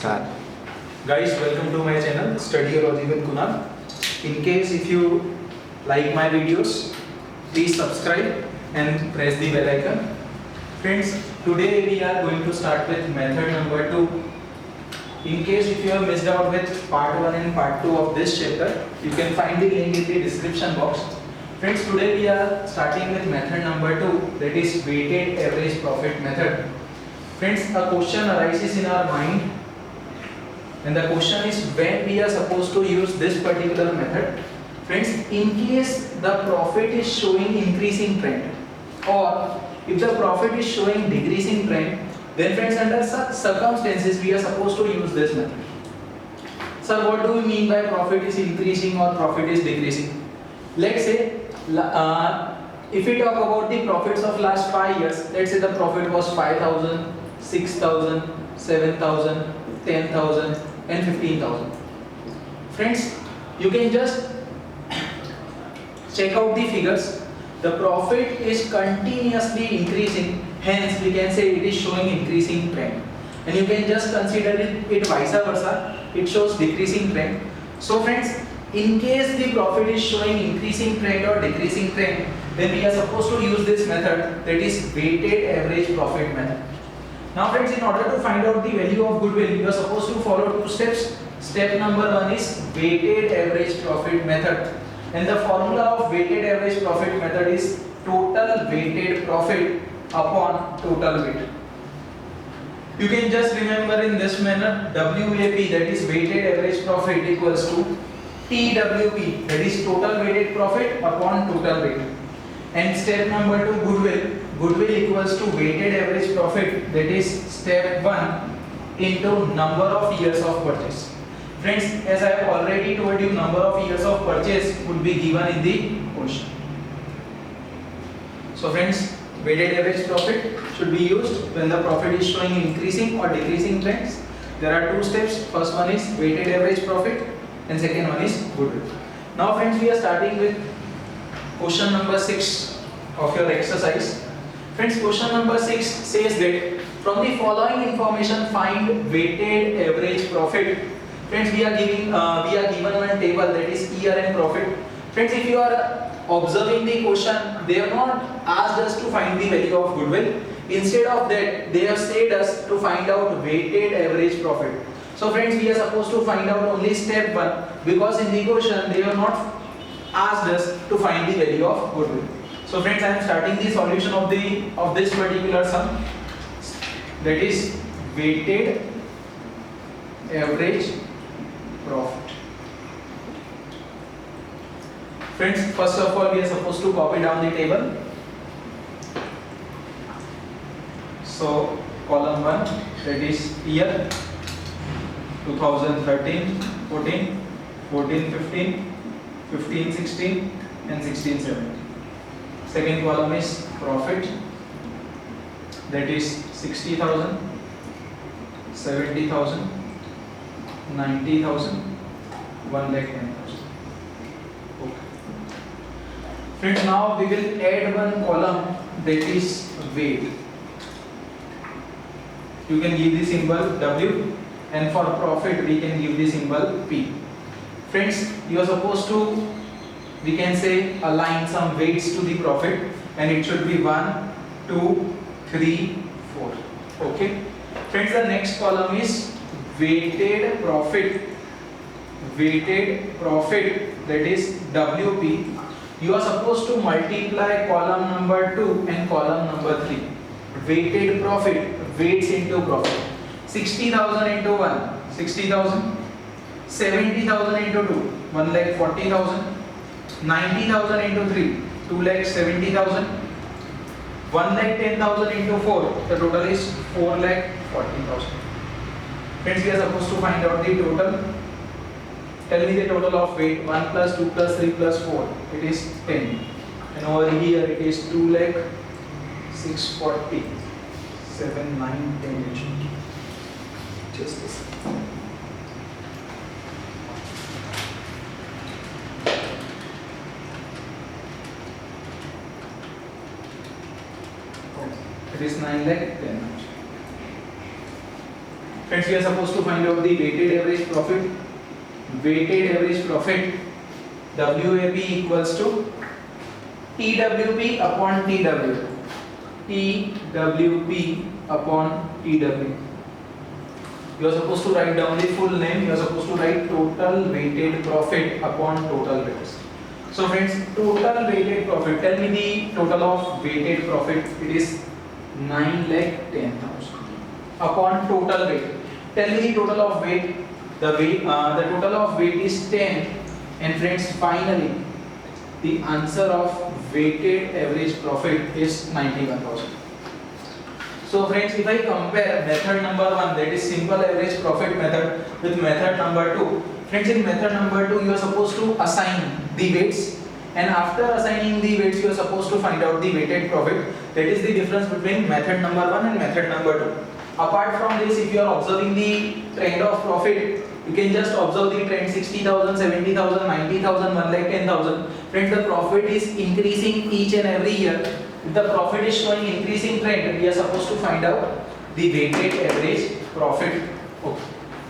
Start. Guys, welcome to my channel Studyology with Kunal. In case if you like my videos, please subscribe and press the bell icon. Friends, today we are going to start with method number 2. In case if you have missed out with part 1 and part 2 of this chapter, you can find the link in the description box. Friends, today we are starting with method number 2, that is weighted average profit method. Friends, a question arises in our mind, and the question is when we are supposed to use this particular method. Friends, in case the profit is showing increasing trend, or if the profit is showing decreasing trend, then friends, under such circumstances we are supposed to use this method. Sir, what do we mean by profit is increasing or profit is decreasing? Let's say if we talk about the profits of last 5 years, let's say the profit was 5,000, 6,000, 7,000, 10,000 and 15,000. Friends, you can just check out the figures. The profit is continuously increasing, hence we can say it is showing increasing trend. And you can just consider it vice versa, it shows decreasing trend. So friends, in case the profit is showing increasing trend or decreasing trend, then we are supposed to use this method, that is weighted average profit method. Now friends, in order to find out the value of goodwill, you are supposed to follow 2 steps. Step number 1 is weighted average profit method, and the formula of weighted average profit method is total weighted profit upon total weight. You can just remember in this manner, WAP, that is weighted average profit, equals to TWP, that is total weighted profit upon total weight. And step number 2, goodwill equals to weighted average profit, that is step 1 into number of years of purchase. Friends, as I have already told you, number of years of purchase would be given in the question. So friends, weighted average profit should be used when the profit is showing increasing or decreasing trends. There are 2 steps. First one is weighted average profit and second one is goodwill. Now friends, we are starting with question number 6 of your exercise. Friends, question number 6 says that from the following information find weighted average profit. Friends, we are given one table, that is year and profit. Friends, if you are observing the question, they have not asked us to find the value of goodwill. Instead of that, they have said us to find out weighted average profit. So friends, we are supposed to find out only step 1, because in the question they have not asked us to find the value of goodwill. So friends, I am starting the solution of this particular sum, that is weighted average profit. Friends, first of all we are supposed to copy down the table. So column 1, that is year 2013, 14, 14, 15, 15, 16 and 16, 17. Second column is profit, that is 60,000, 70,000, 90,000, 1,10,000. Okay. Friends, now we will add one column, that is weight. You can give the symbol W, and for profit we can give the symbol P. Friends, you are supposed to, we can say, align some weights to the profit, and it should be 1, 2, 3, 4. Okay. Friends, the next column is weighted profit, that is WP. You are supposed to multiply column number 2 and column number 3. Weighted profit, weights into profit. 60,000 into 1, 60,000. 70,000 into 2, 1,40,000. 90,000 into 3, 2,70,000. 1,10,000 into 4, the total is 4,40,000. Friends, we are supposed to find out the total. Tell me the total of weight. 1 plus 2 plus 3 plus 4, it is 10. And over here it is 2,640, 7, 9, 10. Just this. It is 9,10,000. Friends, we are supposed to find out the weighted average profit. Weighted average profit WAP equals to TWP upon TW. TWP upon TW. You are supposed to write down the full name. You are supposed to write total weighted profit upon total weights. So friends, total weighted profit. Tell me the total of weighted profit. It is 9,10,000 upon total weight. Tell me the total of weight. The total of weight is 10. And friends, finally, the answer of weighted average profit is 91,000. So friends, if I compare method number 1, that is simple average profit method, with method number 2, friends, in method number 2 you are supposed to assign the weights, and after assigning the weights you are supposed to find out the weighted profit. That is the difference between method number 1 and method number 2. Apart from this, if you are observing the trend of profit, you can just observe the trend 60,000, 70,000, 90,000, 1,10,000. Friends, the profit is increasing each and every year. If the profit is showing increasing trend, we are supposed to find out the weighted average profit. Okay.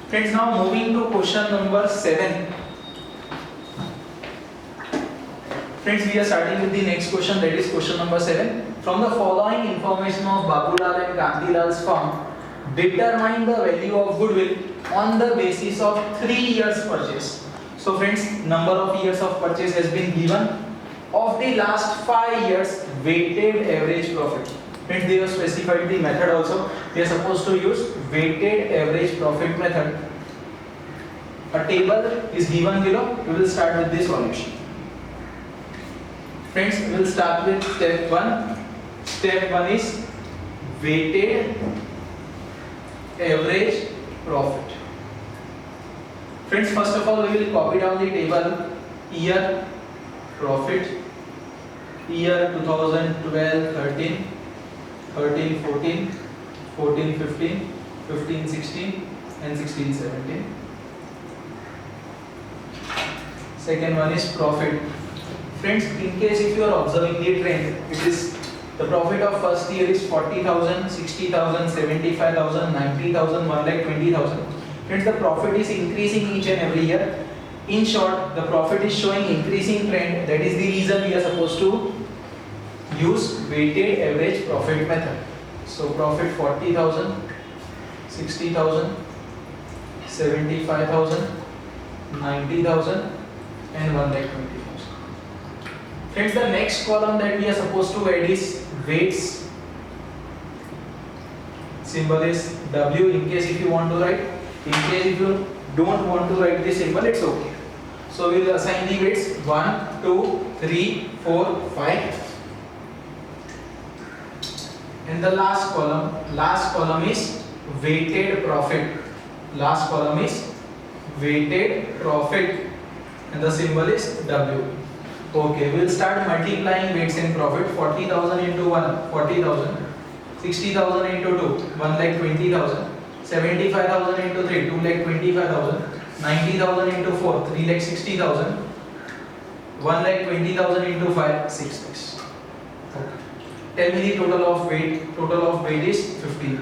Friends, now moving to question number 7. Friends, we are starting with the next question, that is question number 7. From the following information of Babulal and Kantilal's firm, determine the value of goodwill on the basis of 3 years purchase. So friends, number of years of purchase has been given. Of the last 5 years weighted average profit. Friends, they have specified the method also. We are supposed to use weighted average profit method. A table is given below. We will start with the solution. Friends, we will start with step 1. Step 1 is weighted average profit. Friends, first of all, we will copy down the table. Year profit, year 2012, 13, 13, 14, 14, 15, 15, 16 and 16, 17. Second one is profit. Friends, in case if you are observing the trend, it is the profit of first year is 40,000, 60,000, 75,000, 90,000, 1,20,000. Friends, the profit is increasing each and every year. In short, the profit is showing increasing trend. That is the reason we are supposed to use weighted average profit method. So profit 40,000, 60,000, 75,000, 90,000 and 1,20,000. Friends, the next column that we are supposed to add is weights. Symbol is W in case if you want to write. In case if you don't want to write this symbol, it's okay. So we will assign the weights 1, 2, 3, 4, 5. And the last column is weighted profit. Last column is weighted profit and the symbol is W. Okay, we will start multiplying weights in profit. 40,000 into 1, 40,000. 60,000 into 2, 1,20,000. 75,000 into 3, 2,25,000. 90,000 into 4, 3,60,000. 1,20,000 into 5, 6 lakhs. Okay. Tell me the total of weight. Total of weight is 15.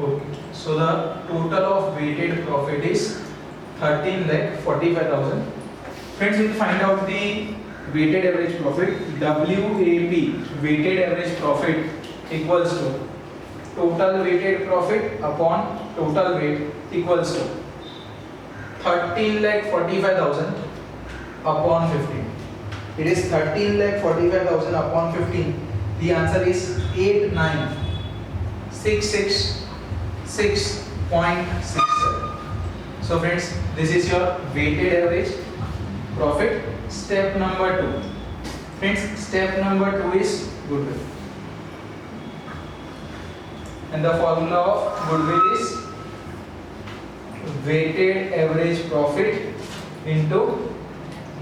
Okay. So the total of weighted profit is 13,45,000. Friends, we will find out the weighted average profit. WAP, weighted average profit, equals to total weighted profit upon total weight equals to 13,45,000 upon 15. It is 13,45,000 upon 15. The answer is 89,666.67. So friends, this is your weighted average profit. Step number 2. Friends, step number 2 is goodwill. And the formula of goodwill is weighted average profit into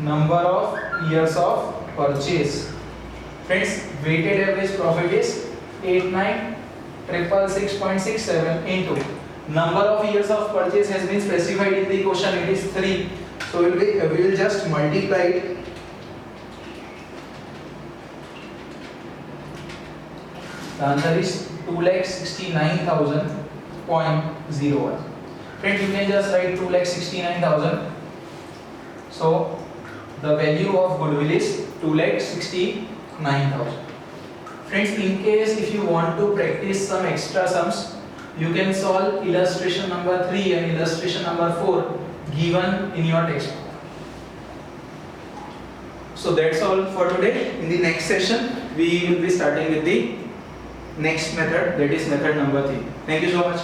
number of years of purchase. Friends, weighted average profit is 89,666.67 into number of years of purchase has been specified in the question. It is 3. So we will just multiply it The answer is 2,69,000.01. Friends, you can just write 2,69,000. So the value of goodwill is 2,69,000. Friends, in case if you want to practice some extra sums, you can solve illustration number 3 and illustration number 4 given in your textbook. So that's all for today. In the next session, we will be starting with the next method, that is method number 3. Thank you so much.